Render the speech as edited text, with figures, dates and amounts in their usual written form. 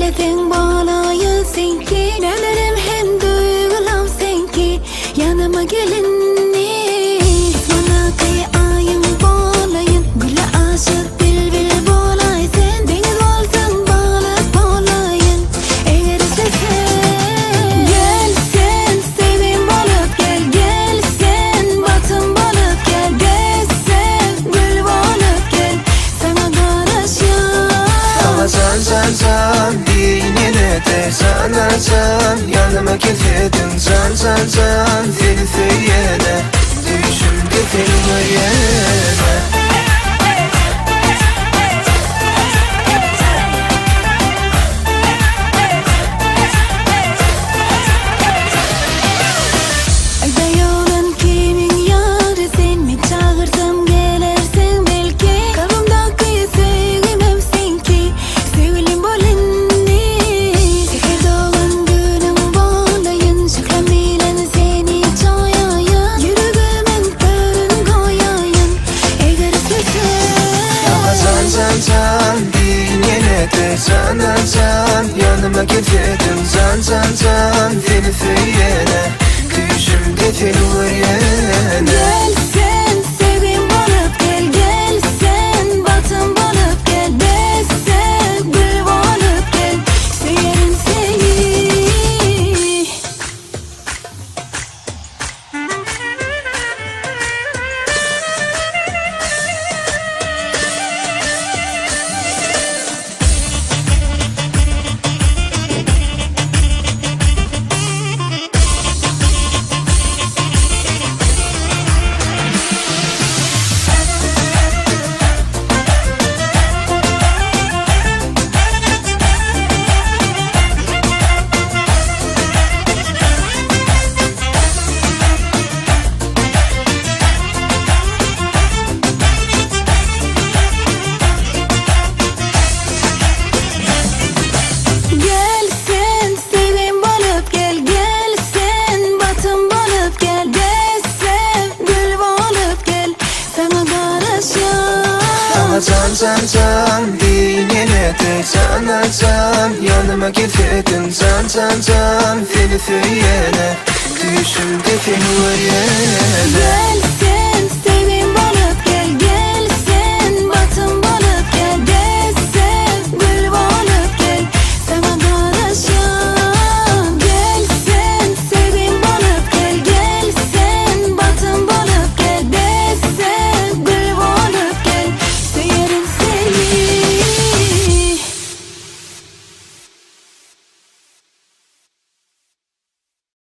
Eylesin bağlayı senki, nelerim hem duygulam senki. Yanıma gelinni bana kıyayım bağlayın. Güle aşık bülbül bağlaysın. Deniz olsun balık bağlayın. Eğer istesen gelsen sevim balık gel. Gelsen batın balık gel. Desem gül balık gel. Sana karışım Can dinine de can yanıma getirdin can seni söyleyene düşümde seni arayana. Aydayolan kimin yarı sen mi çağırsam gelersin belki. Kalbimdaki sevgim senki, sevgilim bolinni. Seher doğan günüm bağlayın, şıkramilen seni çayayın. Yürügümün körün koyayın, eğer istesen Can dinine de can yanıma getirdin can seni söyleyene düşümde seni arayana. gelsen sevim balık gel. Gelsen batın balık gel. Desem gül balık gel. Severim seni. Gelsen sevim balık gel. Gelsen batın balık gel. Desem gül balık gel. Sana karışım Can dinine de can yanıma getirdin can seni söyleyene düşümde seni arayana. gelsen